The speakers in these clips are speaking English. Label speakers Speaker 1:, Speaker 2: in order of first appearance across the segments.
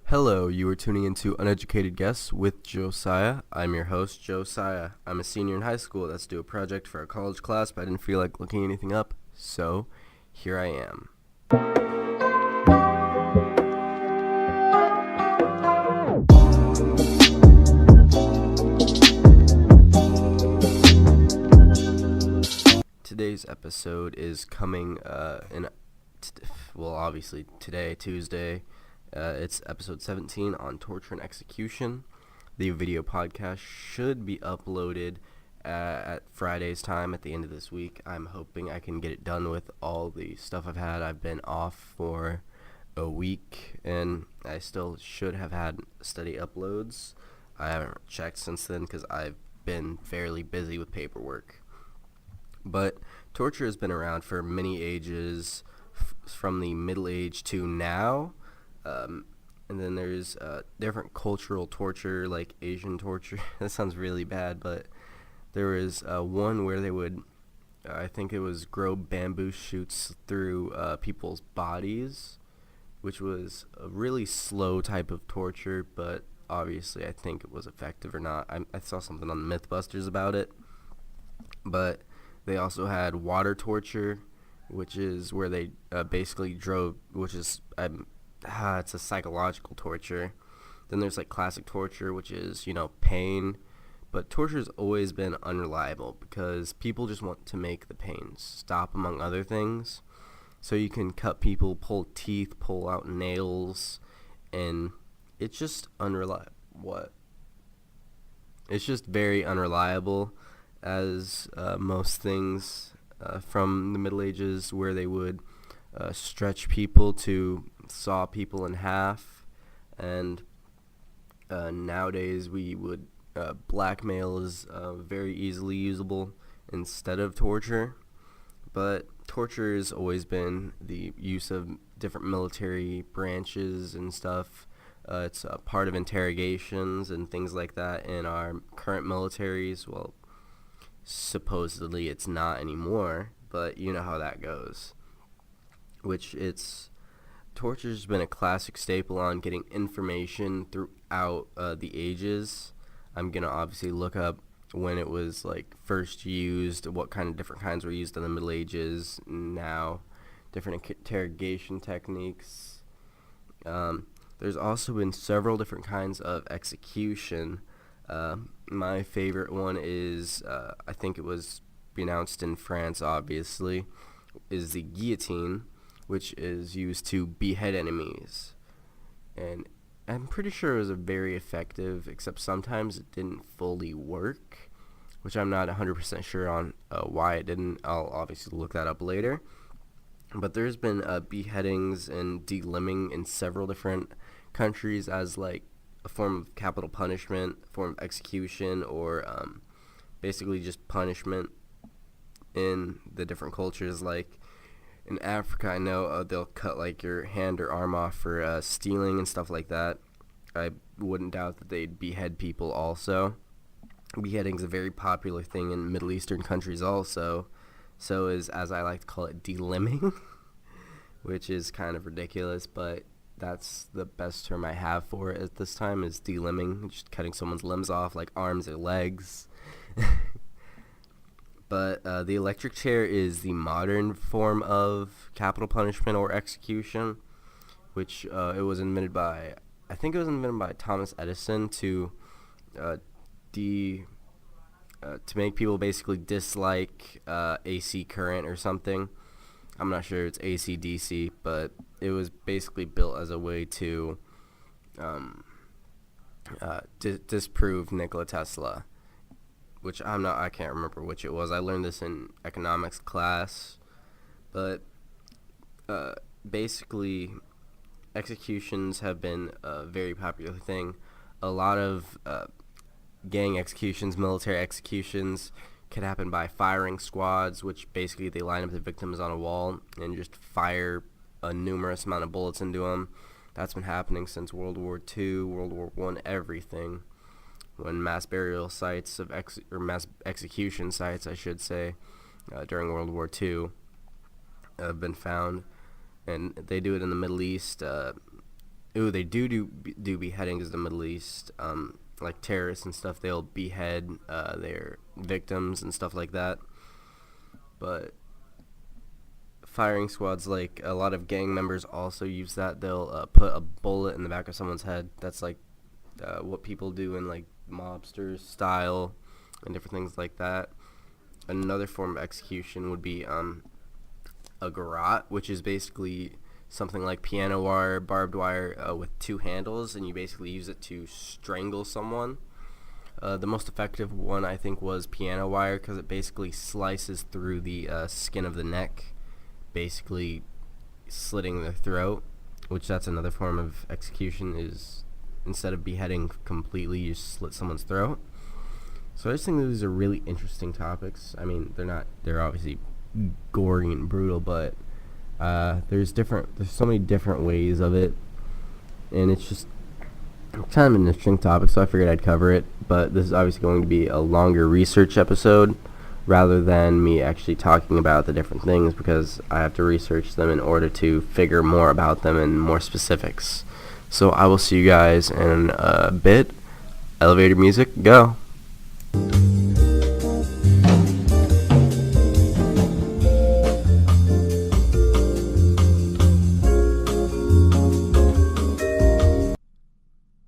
Speaker 1: Hello, you are tuning into Uneducated Guests with Josiah. I'm your host, Josiah. I'm a senior in high school that's due a project for a college class, but I didn't feel like looking anything up, so here I am. Today's episode is coming obviously today, Tuesday. It's episode 17 on torture and execution. The video podcast should be uploaded at Friday's time at the end of this week. I'm hoping I can get it done with all the stuff I've had. I've been off for a week, and I still should have had study uploads. I haven't checked since then because I've been fairly busy with paperwork. But torture has been around for many ages, from the Middle Age to now. And then there's different cultural torture, like Asian torture. That sounds really bad, but there was one where they would, I think it was grow bamboo shoots through people's bodies, which was a really slow type of torture, but obviously I think it was effective or not. I saw something on Mythbusters about it. But they also had water torture, which is where they basically drove, which is it's a psychological torture. Then there's like classic torture, which is, pain. But torture's always been unreliable because people just want to make the pain stop, among other things. So you can cut people, pull teeth, pull out nails, and it's just unreliable. It's just very unreliable, as most things from the Middle Ages, where they would stretch people to saw people in half, and nowadays we would blackmail is very easily usable instead of torture. But torture has always been the use of different military branches and stuff. It's a part of interrogations and things like that in our current militaries. Well, supposedly it's not anymore, but you know how that goes. Torture's been a classic staple on getting information throughout the ages. I'm gonna obviously look up when it was like first used, what kind of different kinds were used in the Middle Ages, now different interrogation techniques. There's also been several different kinds of execution. My favorite one is, I think it was announced in France, obviously, is the guillotine, which is used to behead enemies. And I'm pretty sure it was very effective, except sometimes it didn't fully work, which I'm not 100% sure on why it didn't. I'll obviously look that up later. But there's been beheadings and delimbing in several different countries as like a form of capital punishment, a form of execution, or basically just punishment in the different cultures. Like in Africa, I know they'll cut like your hand or arm off for stealing and stuff like that. I wouldn't doubt that they'd behead people also. Beheading's a very popular thing in Middle Eastern countries also. So is, as I like to call it, delimbing, which is kind of ridiculous, but that's the best term I have for it at this time, is delimbing, just cutting someone's limbs off, like arms or legs. But the electric chair is the modern form of capital punishment or execution, which it was invented by, I think it was invented by Thomas Edison to make people basically dislike AC current or something. I'm not sure it's AC DC, but it was basically built as a way to disprove Nikola Tesla, which I can't remember which it was. I learned this in economics class, but basically executions have been a very popular thing. A lot of gang executions, military executions, could happen by firing squads, which basically they line up the victims on a wall and just fire a numerous amount of bullets into them. That's been happening since World War II, World War I, everything. When mass burial sites of mass execution sites, I should say, during World War II have been found, and they do it in the Middle East. Ooh, they do beheadings in the Middle East. Like terrorists and stuff, they'll behead their victims and stuff like that. But firing squads, like a lot of gang members also use that. They'll put a bullet in the back of someone's head. That's like what people do in like mobster style and different things like that. Another form of execution would be a garrote, which is basically something like piano wire, barbed wire with two handles, and you basically use it to strangle someone. The most effective one, I think, was piano wire, because it basically slices through the skin of the neck, basically slitting their throat, which that's another form of execution, is instead of beheading completely, you slit someone's throat. So I just think these are really interesting topics. I mean, they're obviously gory and brutal, but there's so many different ways of it, and it's just kind of an interesting topic, so I figured I'd cover it. But this is obviously going to be a longer research episode rather than me actually talking about the different things, because I have to research them in order to figure more about them and more specifics. So I will see you guys in a bit. Elevator music, go.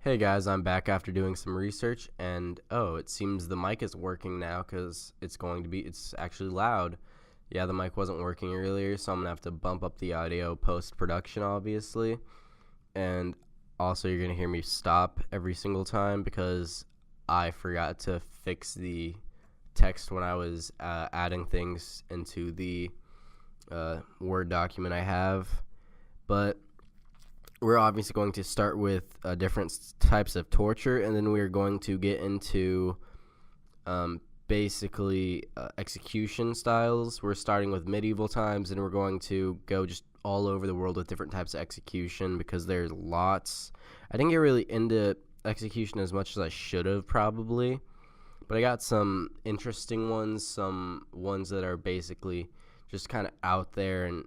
Speaker 1: Hey guys, I'm back after doing some research, and it seems the mic is working now, because it's actually loud. Yeah, the mic wasn't working earlier, so I'm gonna have to bump up the audio post-production, obviously. And also, you're gonna hear me stop every single time because I forgot to fix the text when I was adding things into the Word document I have. But we're obviously going to start with different types of torture, and then we're going to get into basically execution styles. We're starting with medieval times, and we're going to go just all over the world with different types of execution, because there's lots. I didn't get really into execution as much as I should have, probably, but I got some interesting ones, some ones that are basically just kind of out there and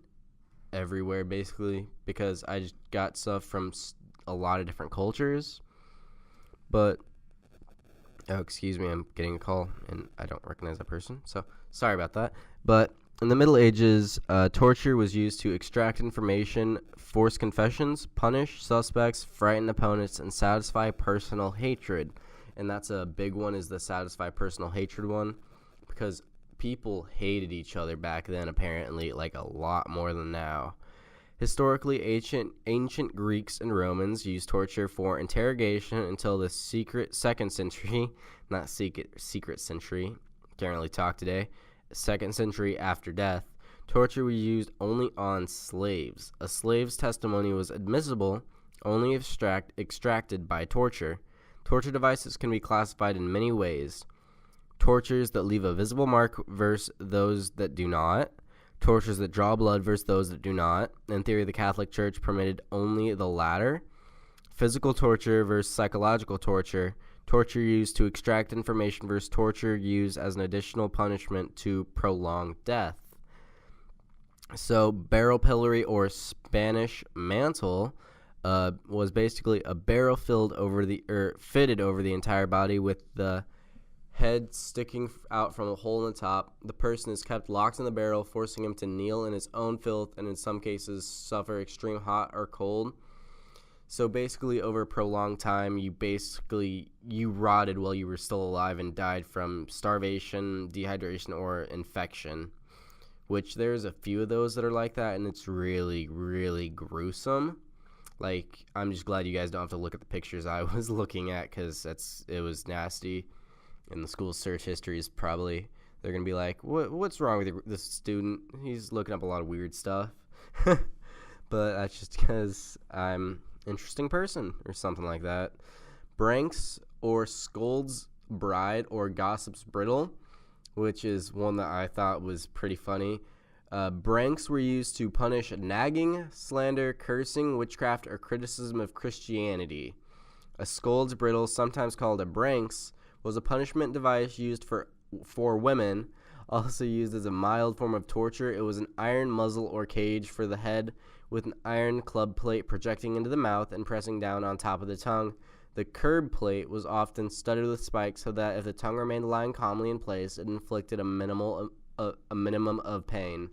Speaker 1: everywhere, basically, because I just got stuff from a lot of different cultures. But excuse me, I'm getting a call and I don't recognize that person, so sorry about that. But in the Middle Ages, torture was used to extract information, force confessions, punish suspects, frighten opponents, and satisfy personal hatred. And that's a big one, is the satisfy personal hatred one, because people hated each other back then, apparently, like a lot more than now. Historically, ancient Greeks and Romans used torture for interrogation until the secret century, can't really talk today, 2nd century after death. Torture was used only on slaves. A slave's testimony was admissible only if extracted by torture. Torture devices can be classified in many ways. Tortures that leave a visible mark versus those that do not. Tortures that draw blood versus those that do not. In theory, the Catholic Church permitted only the latter. Physical torture versus psychological torture. Torture used to extract information versus torture used as an additional punishment to prolong death. So, barrel pillory, or Spanish mantle, was basically a barrel fitted over the entire body, with the head sticking out from a hole in the top. The person is kept locked in the barrel, forcing him to kneel in his own filth, and in some cases suffer extreme hot or cold. So basically, over a prolonged time, you rotted while you were still alive and died from starvation, dehydration, or infection, which there's a few of those that are like that, and it's really, really gruesome. Like, I'm just glad you guys don't have to look at the pictures I was looking at, because it was nasty. And the school's search history is probably, they're going to be like, what's wrong with this student? He's looking up a lot of weird stuff. But that's just because I'm an interesting person or something like that. Branks, or scold's bride, or gossip's bridle, which is one that I thought was pretty funny. Branks were used to punish nagging, slander, cursing, witchcraft, or criticism of Christianity. A scold's bridle, sometimes called a branks, was a punishment device used for women, also used as a mild form of torture. It was an iron muzzle or cage for the head with an iron club plate projecting into the mouth and pressing down on top of the tongue. The curb plate was often studded with spikes so that if the tongue remained lying calmly in place, it inflicted a minimum of pain.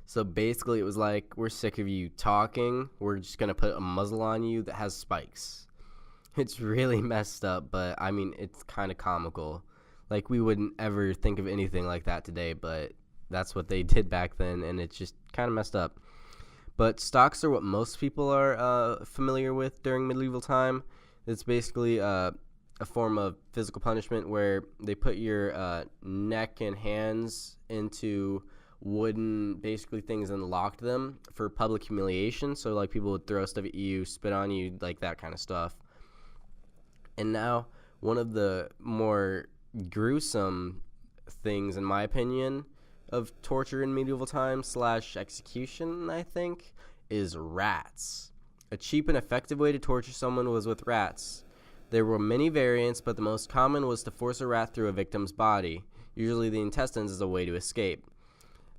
Speaker 1: So basically, it was like, we're sick of you talking. We're just going to put a muzzle on you that has spikes. It's really messed up, but, I mean, it's kind of comical. Like, we wouldn't ever think of anything like that today, but that's what they did back then, and it's just kind of messed up. But stocks are what most people are familiar with during medieval time. It's basically a form of physical punishment where they put your neck and hands into wooden basically things and locked them for public humiliation. So like people would throw stuff at you, spit on you, like that kind of stuff. And now one of the more gruesome things, in my opinion, of torture in medieval times / execution, I think, is rats. A cheap and effective way to torture someone was with rats. There were many variants, but the most common was to force a rat through a victim's body, usually the intestines, as a way to escape.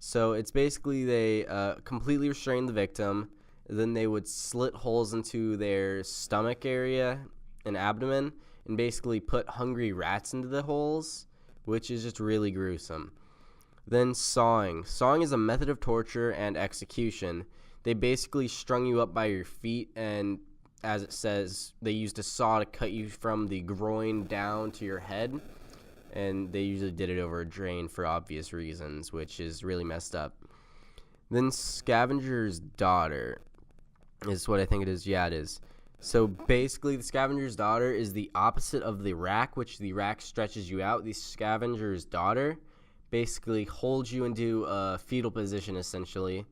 Speaker 1: So it's basically they completely restrain the victim, then they would slit holes into their stomach area and abdomen and basically put hungry rats into the holes, which is just really gruesome. Then sawing. Sawing is a method of torture and execution. They basically strung you up by your feet, and as it says, they used a saw to cut you from the groin down to your head. And they usually did it over a drain for obvious reasons, which is really messed up. Then scavenger's daughter is what I think it is. Yeah, it is. So basically, the scavenger's daughter is the opposite of the rack, which the rack stretches you out. The scavenger's daughter basically holds you into a fetal position, essentially.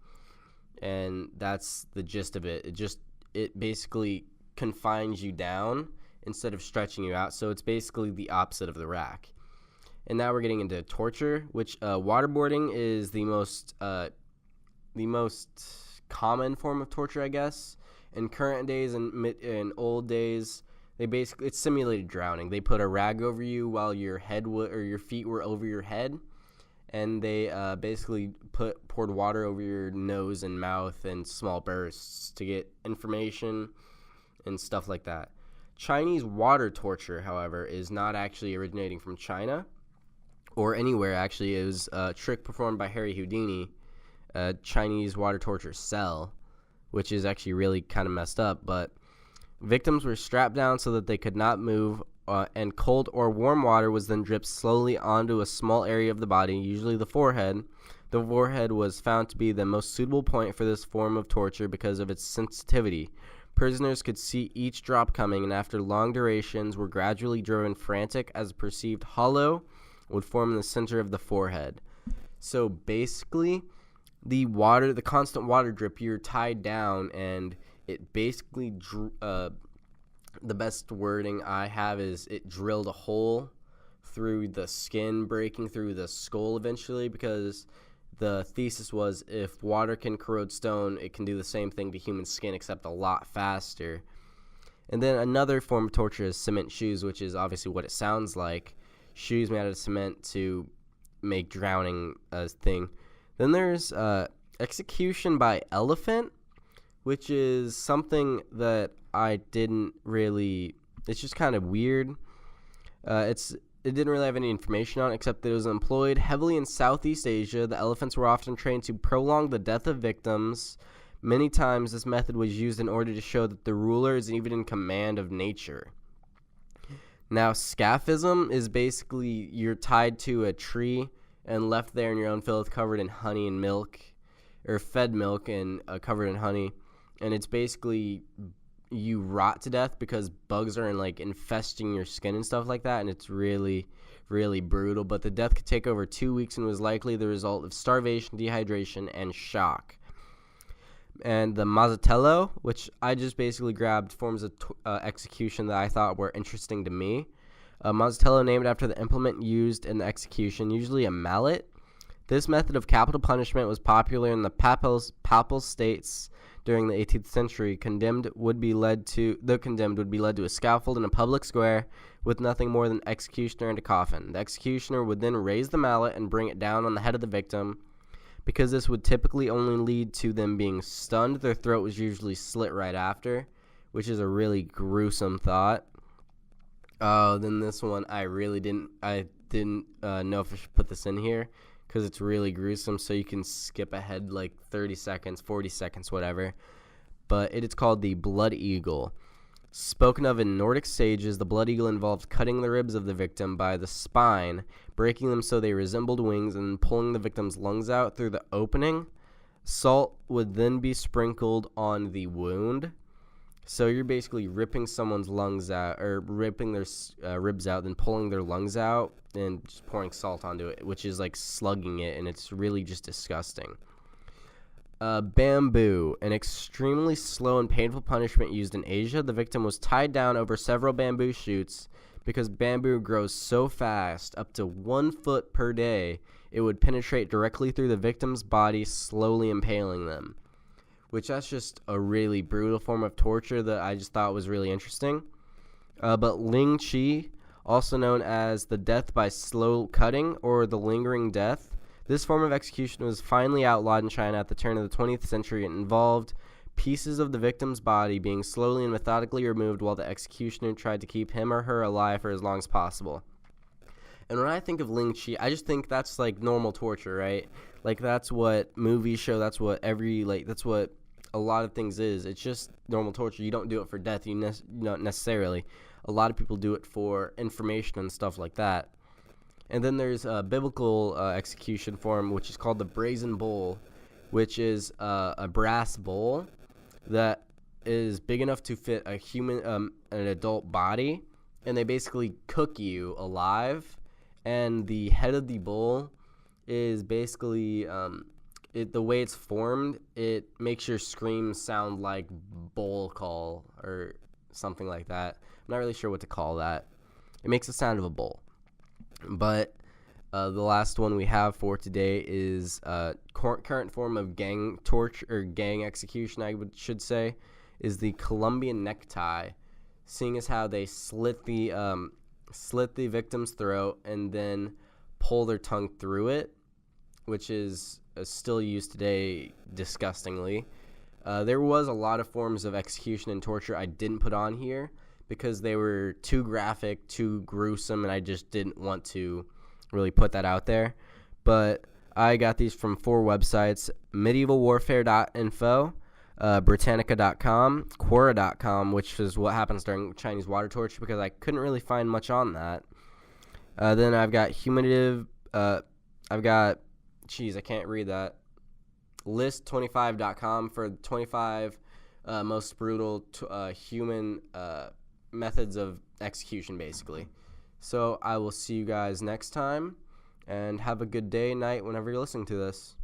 Speaker 1: And that's the gist of it. It basically confines you down instead of stretching you out. So it's basically the opposite of the rack. And now we're getting into torture, which waterboarding is the most common form of torture, I guess. In current days and in old days, it's simulated drowning. They put a rag over you while your head or your feet were over your head, and they basically poured water over your nose and mouth in small bursts to get information and stuff like that. Chinese water torture, however, is not actually originating from China or anywhere. Actually, it was a trick performed by Harry Houdini, a Chinese water torture cell, which is actually really kind of messed up. But victims were strapped down so that they could not move, and cold or warm water was then dripped slowly onto a small area of the body, usually the forehead. The forehead was found to be the most suitable point for this form of torture because of its sensitivity. Prisoners could see each drop coming, and after long durations were gradually driven frantic as a perceived hollow would form in the center of the forehead. So basically, the constant water drip, you're tied down, and it basically the best wording I have is it drilled a hole through the skin, breaking through the skull eventually, because the thesis was if water can corrode stone, it can do the same thing to human skin, except a lot faster. And then another form of torture is cement shoes, which is obviously what it sounds like. Shoes made out of cement to make drowning a thing. Then there's execution by elephant, which is something that I didn't really... It's just kind of weird. It didn't really have any information on it, except that it was employed heavily in Southeast Asia. The elephants were often trained to prolong the death of victims. Many times this method was used in order to show that the ruler is even in command of nature. Now, scaphism is basically you're tied to a tree and left there in your own filth, covered in honey and milk, or fed milk and covered in honey. And it's basically you rot to death because bugs are infesting your skin and stuff like that, and it's really, really brutal. But the death could take over 2 weeks and was likely the result of starvation, dehydration, and shock. And the Mazzatello, which I just basically grabbed forms of execution that I thought were interesting to me. Mazzatello, named after the implement used in the execution, usually a mallet. This method of capital punishment was popular in the papal states during the 18th century. The condemned would be led to a scaffold in a public square with nothing more than executioner and a coffin. The executioner would then raise the mallet and bring it down on the head of the victim. Because this would typically only lead to them being stunned, their throat was usually slit right after, which is a really gruesome thought. Then this one, I didn't know if I should put this in here because it's really gruesome, so you can skip ahead like 30 seconds, 40 seconds, whatever. But it is called the blood eagle. Spoken of in Nordic sages, the blood eagle involved cutting the ribs of the victim by the spine, breaking them so they resembled wings, and then pulling the victim's lungs out through the opening. Salt would then be sprinkled on the wound. So you're basically ripping someone's lungs out, or ripping their ribs out, then pulling their lungs out, and just pouring salt onto it, which is like slugging it, and it's really just disgusting. Bamboo, an extremely slow and painful punishment used in Asia. The victim was tied down over several bamboo shoots. Because bamboo grows so fast, up to 1 foot per day, it would penetrate directly through the victim's body, slowly impaling them. Which that's just a really brutal form of torture that I just thought was really interesting. But Ling Chi, also known as the death by slow cutting or the lingering death, this form of execution was finally outlawed in China at the turn of the 20th century. It involved pieces of the victim's body being slowly and methodically removed while the executioner tried to keep him or her alive for as long as possible. And when I think of Ling Chi, I just think that's like normal torture, right? Like that's what movies show, that's what that's what a lot of things is. It's just normal torture. You don't do it for death, not necessarily. A lot of people do it for information and stuff like that. And then there's a biblical execution form, which is called the brazen bull, which is a brass bowl that is big enough to fit a human, an adult body, and they basically cook you alive. And the head of the bull is basically the way it's formed. It makes your screams sound like bull call or something like that. I'm not really sure what to call that. It makes the sound of a bull. But the last one we have for today is current form of gang torture or gang execution, should say, is the Colombian necktie. Seeing as how they slit the victim's throat and then pull their tongue through it, which is still used today disgustingly. There was a lot of forms of execution and torture I didn't put on here because they were too graphic, too gruesome, and I just didn't want to really put that out there. But I got these from 4 websites: medievalwarfare.info, Britannica.com, Quora.com, which is what happens during Chinese water torture, because I couldn't really find much on that. Then I've got I can't read that, list25.com for 25 most brutal human methods of execution, basically. So I will see you guys next time, and have a good day, night, whenever you're listening to this.